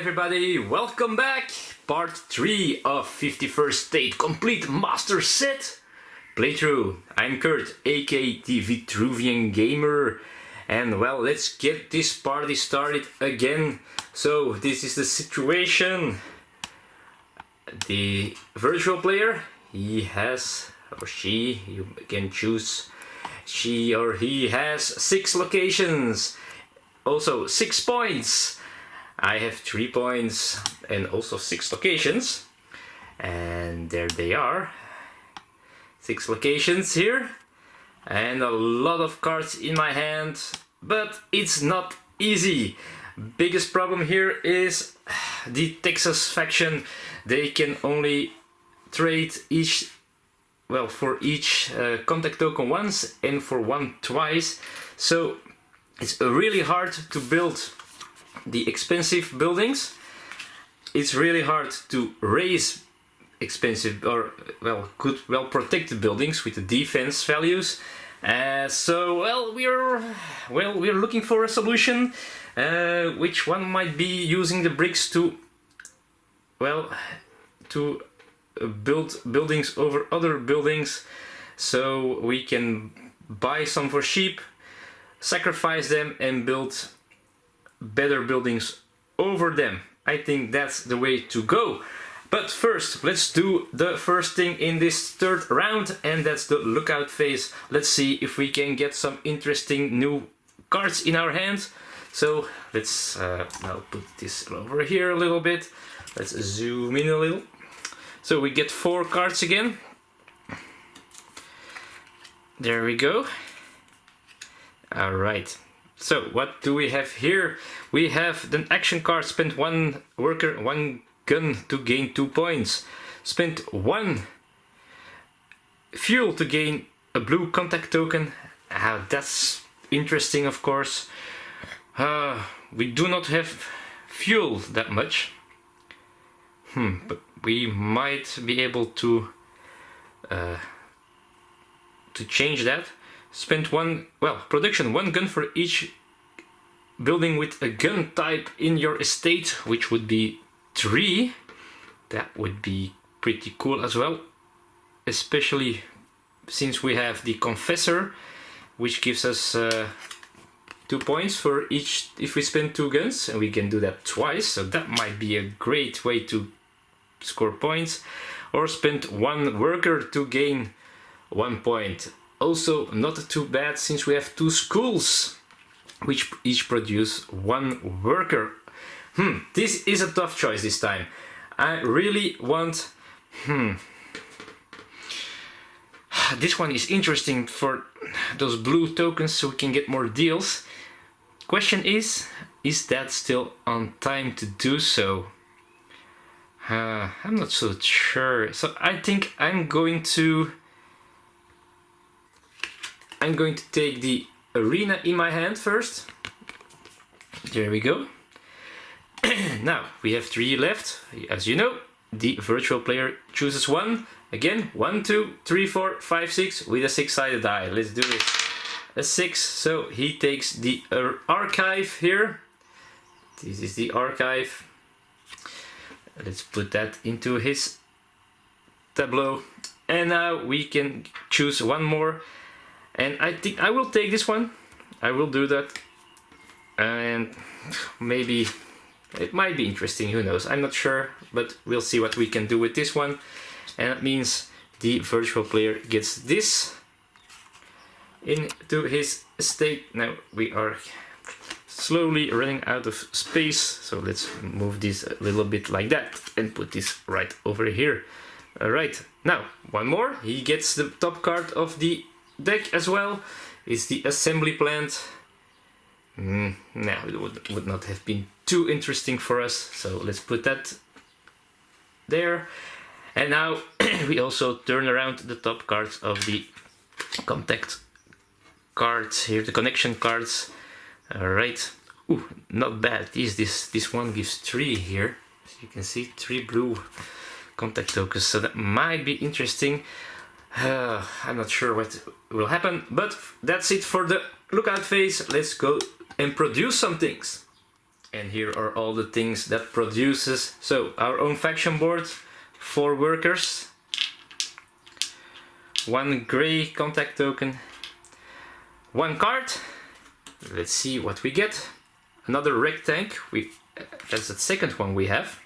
everybody, welcome back! Part 3 of 51st State Complete Master Set playthrough. I'm Kurt, aka the Vitruvian Gamer, and well, let's get this party started again. So this is the situation. The virtual player, he has, or she, you can choose, she or he has 6 locations, also 6 points. I have 3 points and also 6 locations, and there they are, 6 locations here, and a lot of cards in my hand, but it's not easy. Biggest problem here is the Texas faction. They can only trade each, well, for each contact token once and for one twice, so it's really hard to build the expensive buildings. It's really hard to raise expensive or good, well protected buildings with the defense values. So we're looking for a solution. Which one might be using the bricks to build buildings over other buildings, so we can buy some for cheap, sacrifice them, and build better buildings over them. I think that's the way to go. But first, let's do the first thing in this third round, and that's the lookout phase. Let's see if we can get some interesting new cards in our hands. So let's now put this over here a little bit. Let's zoom in a little. So we get 4 cards again. There we go. All right. So what do we have here? We have an action card: spend 1 worker, 1 gun to gain 2 points. Spend 1 fuel to gain a blue contact token. That's interesting, of course. We do not have fuel that much. But we might be able to change that. Spend 1, production 1 gun for each building with a gun type in your estate, which would be 3. That would be pretty cool as well, especially since we have the Confessor, which gives us 2 points for each if we spend 2 guns, and we can do that twice, so that might be a great way to score points. Or spend 1 worker to gain 1 point. Also not too bad, since we have 2 schools which each produce 1 worker. This is a tough choice this time. I really want... This one is interesting for those blue tokens, so we can get more deals. Question is that still on time to do so? I'm not so sure. So I think I'm going to take the arena in my hand first. There we go. Now we have 3 left. As you know, the virtual player chooses 1. Again, 1, 2, 3, 4, 5, 6 with a 6-sided die. Let's do it. A 6. So he takes the archive here. This is the archive. Let's put that into his tableau. And now we can choose 1 more. And I think I will take this one. I will do that. And maybe it might be interesting, who knows, I'm not sure, but we'll see what we can do with this one. And that means the virtual player gets this into his estate. Now we are slowly running out of space, so let's move this a little bit like that and put this right over here. Alright, now 1 more. He gets the top card of the deck as well. It's the assembly plant. Now it would not have been too interesting for us, so let's put that there. And now we also turn around the top cards of the contact cards here, the connection cards. Alright. Ooh, not bad. This one gives 3 here. As you can see, 3 blue contact tokens, so that might be interesting. I'm not sure what will happen, but that's it for the lookout phase. Let's go and produce some things. And here are all the things that produces. So our own faction board, 4 workers, 1 gray contact token, 1 card. Let's see what we get. Another rec tank. That's the second one we have.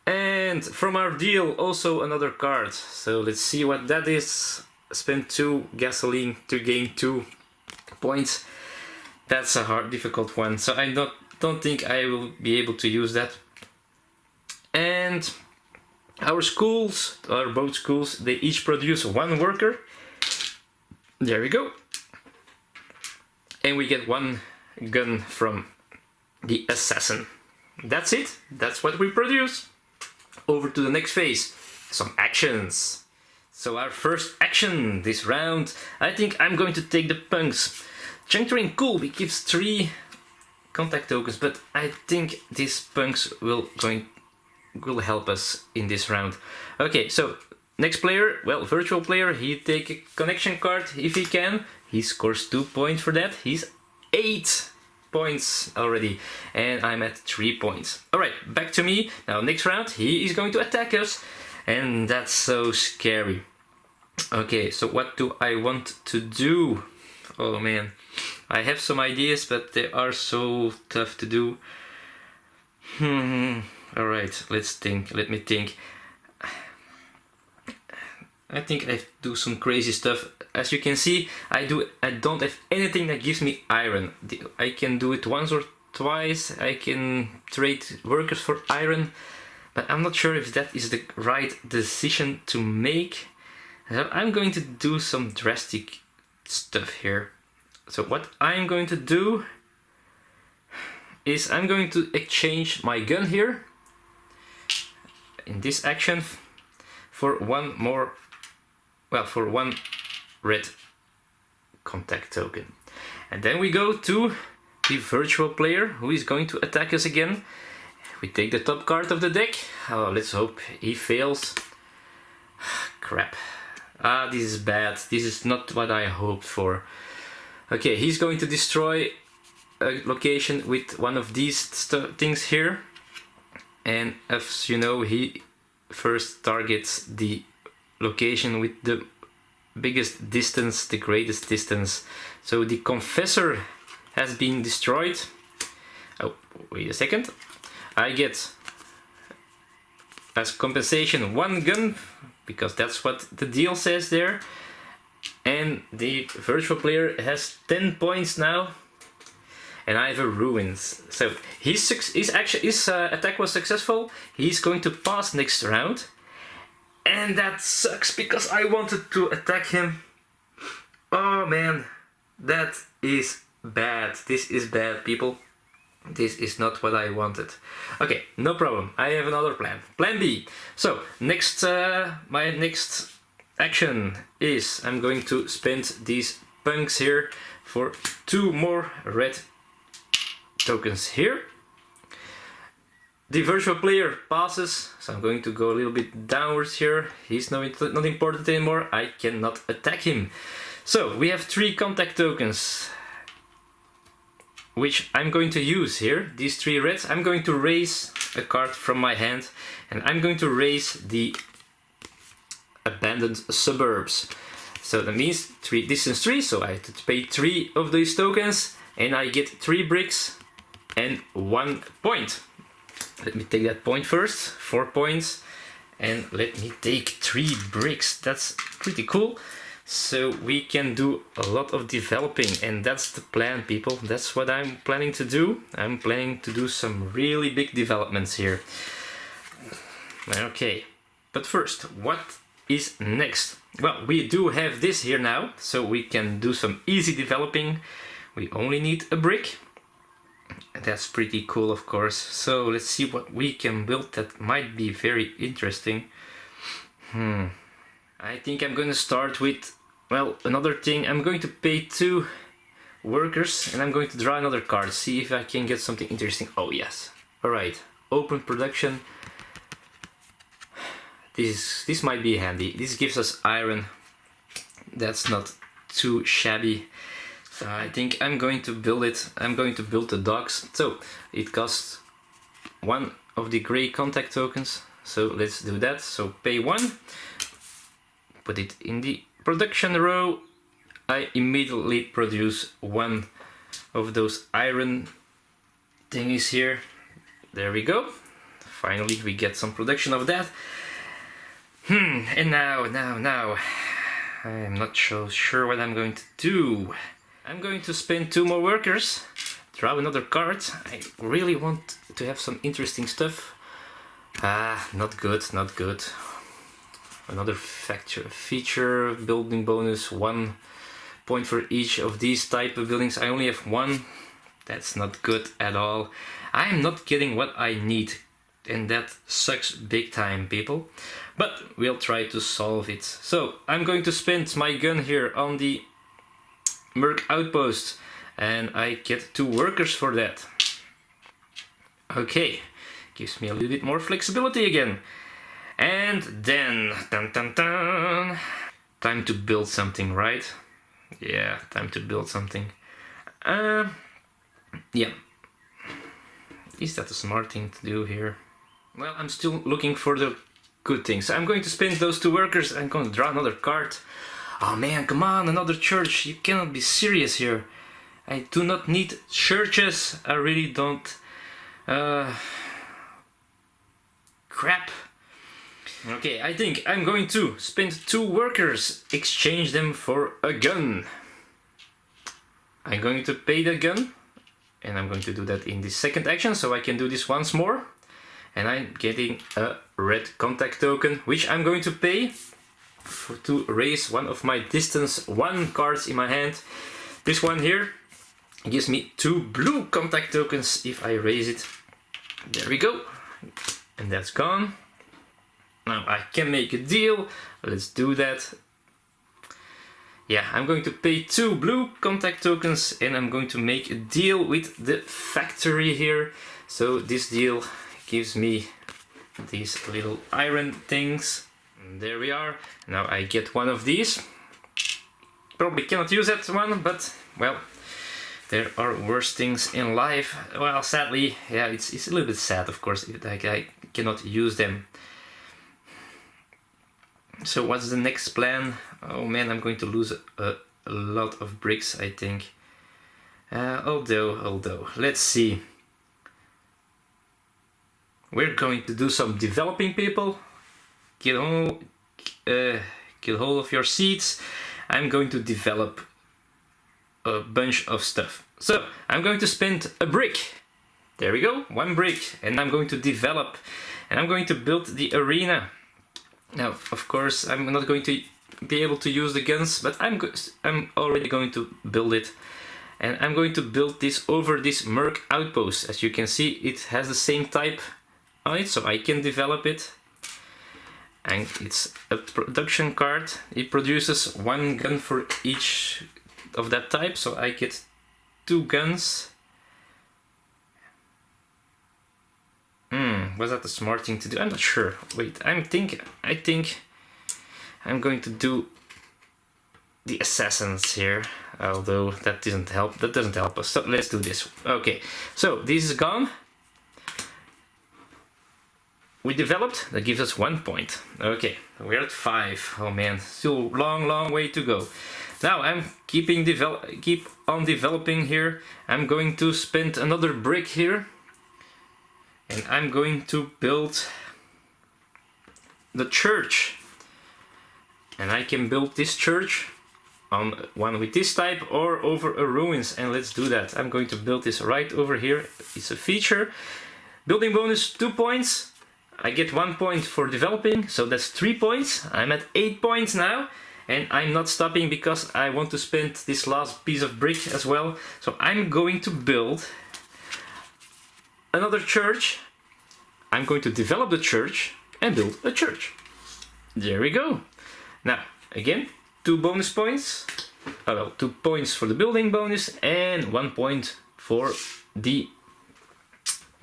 And from our deal also another card. So let's see what that is. Spend 2 gasoline to gain 2 points. That's a difficult one. So I don't think I will be able to use that. And our schools, our both schools, they each produce 1 worker. There we go. And we get 1 gun from the assassin. That's it. That's what we produce. Over to the next phase. Some actions. So our first action this round, I think I'm going to take the punks. Juncturing cool, it gives 3 contact tokens, but I think these punks will help us in this round. Okay, so next player, well, virtual player, he take a connection card if he can. He scores 2 points for that. He's 8 points already, and I'm at 3 points. Alright, back to me. Now next round, he is going to attack us, and that's so scary. Okay, so what do I want to do? Oh man, I have some ideas, but they are so tough to do. Alright, let's think. Let me think. I think I do some crazy stuff. As you can see, I don't have anything that gives me iron. I can do it once or twice. I can trade workers for iron, but I'm not sure if that is the right decision to make. So I'm going to do some drastic stuff here. So what I'm going to do is I'm going to exchange my gun here in this action for 1 more, well, for 1 red contact token. And then we go to the virtual player who is going to attack us again. We take the top card of the deck. Oh, let's hope he fails. Crap. This is bad. This is not what I hoped for. Okay, he's going to destroy a location with one of these things here. And as you know, he first targets the location with the biggest distance, the greatest distance. So the confessor has been destroyed. Oh, wait a second. I get as compensation 1 gun, because that's what the deal says there. And the virtual player has 10 points now, and I have a ruins. So his attack was successful. He's going to pass next round, and that sucks because I wanted to attack him. Oh man, that is bad. This is bad, people. This is not what I wanted. Okay, no problem. I have another plan. Plan B. So next, my next action is I'm going to spend these punks here for 2 more red tokens here. The virtual player passes, so I'm going to go a little bit downwards here. He's not important anymore. I cannot attack him. So we have 3 contact tokens, which I'm going to use here. These 3 reds. I'm going to raise a card from my hand, and I'm going to raise the abandoned suburbs. So that means distance 3, so I have to pay 3 of these tokens, and I get 3 bricks and 1 point. Let me take that point first, 4 points, and let me take 3 bricks. That's pretty cool. So we can do a lot of developing, and that's the plan, people. That's what I'm planning to do. I'm planning to do some really big developments here. Okay, but first, what is next? Well, we do have this here now, so we can do some easy developing. We only need a brick. That's pretty cool, of course. So let's see what we can build that might be very interesting. I think I'm going to start with, well, another thing. I'm going to pay 2 workers, and I'm going to draw another card. See if I can get something interesting. Oh yes. Alright, open production. This might be handy. This gives us iron. That's not too shabby. I think I'm going to build it. I'm going to build the docks. So it costs 1 of the gray contact tokens. So let's do that. So pay 1, put it in the production row. I immediately produce 1 of those iron thingies here. There we go. Finally we get some production of that. And now I'm not so sure what I'm going to do. I'm going to spend 2 more workers, draw another card. I really want to have some interesting stuff. Not good, not good. Another feature, building bonus, 1 point for each of these type of buildings. I only have 1. That's not good at all. I'm not getting what I need, and that sucks big time, people. But we'll try to solve it. So I'm going to spend my gun here on the Merc outpost, and I get 2 workers for that. Okay, gives me a little bit more flexibility again. And then, time to build something, right? Yeah, time to build something. Yeah. Is that a smart thing to do here? Well, I'm still looking for the good things. I'm going to spend those 2 workers. I'm going to draw another card. Oh man, come on, another church. You cannot be serious here. I do not need churches. I really don't. Crap. Okay, I think I'm going to spend 2 workers, exchange them for a gun. I'm going to pay the gun, and I'm going to do that in the second action, so I can do this once more. And I'm getting a red contact token, which I'm going to pay to raise one of my distance 1 cards in my hand. This one here gives me 2 blue contact tokens if I raise it. There we go. And that's gone. Now I can make a deal. Let's do that. Yeah, I'm going to pay 2 blue contact tokens, and I'm going to make a deal with the factory here. So this deal gives me these little iron things. And there we are. Now I get 1 of these. Probably cannot use that one, but well, there are worse things in life. Well, sadly, yeah, it's a little bit sad, of course, like I cannot use them. So what's the next plan? Oh man, I'm going to lose a lot of bricks, I think. Although, let's see. We're going to do some developing, people. Get hold of your seeds. I'm going to develop a bunch of stuff. So I'm going to spend a brick. There we go, 1 brick, and I'm going to develop, and I'm going to build the arena. Now, of course, I'm not going to be able to use the guns, but I'm already going to build it. And I'm going to build this over this Merc outpost. As you can see, it has the same type on it, so I can develop it. And it's a production card. It produces 1 gun for each of that type, so I get 2 guns. Was that the smart thing to do? I'm not sure. Wait, I think I'm going to do the assassins here, although that doesn't help. That doesn't help us. So let's do this. Okay, so this is gone. We developed. That gives us 1 point. Okay, we're at 5. Oh man, still long way to go. Now I'm keep on developing here. I'm going to spend another brick here. And I'm going to build the church. And I can build this church on one with this type or over a ruins. And let's do that. I'm going to build this right over here. It's a feature. Building bonus 2 points. I get 1 point for developing, so that's 3 points. I'm at 8 points now. And I'm not stopping because I want to spend this last piece of brick as well. So I'm going to build another church. I'm going to develop the church and build a church. There we go. Now, again, 2 bonus points. Oh, well, 2 points for the building bonus and 1 point for the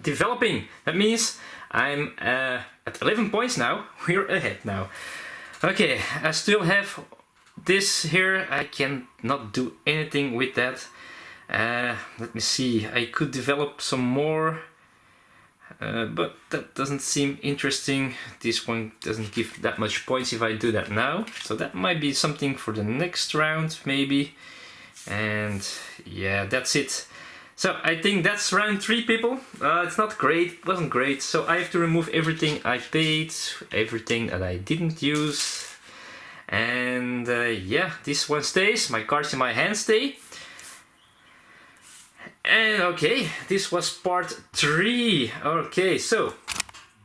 developing. That means I'm at 11 points now. We're ahead now. Okay, I still have this here, I cannot do anything with that. Let me see, I could develop some more, but that doesn't seem interesting. This one doesn't give that much points if I do that now, so that might be something for the next round maybe. And yeah, that's it. So I think that's round 3, people. It's not great, it wasn't great, so I have to remove everything I paid, everything that I didn't use. And yeah, this one stays, my cards in my hand stay. And okay, this was part 3. Okay, so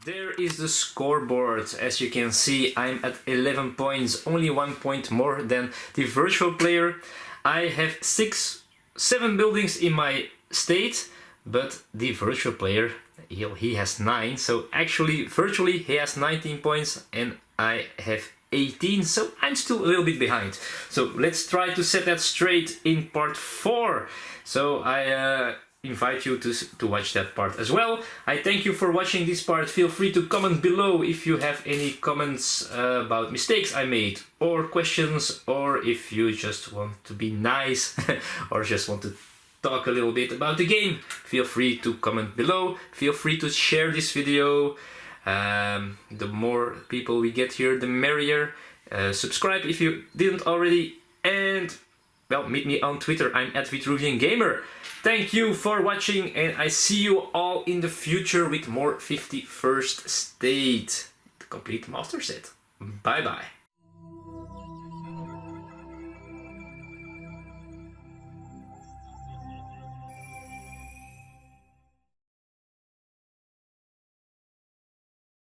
there is the scoreboard. As you can see, I'm at 11 points, only 1 point more than the virtual player. I have 7 buildings in my state, but the virtual player, he has 9. So actually, virtually, he has 19 points and I have 18, so I'm still a little bit behind. So let's try to set that straight in part 4. So I invite you to watch that part as well. I thank you for watching this part. Feel free to comment below if you have any comments about mistakes I made, or questions, or if you just want to be nice or just want to talk a little bit about the game. Feel free to comment below. Feel free to share this video. The more people we get here, the merrier. Subscribe if you didn't already, and well, meet me on Twitter. I'm at Vitruvian Gamer. Thank you for watching, and I see you all in the future with more 51st State, the complete master set. Bye bye.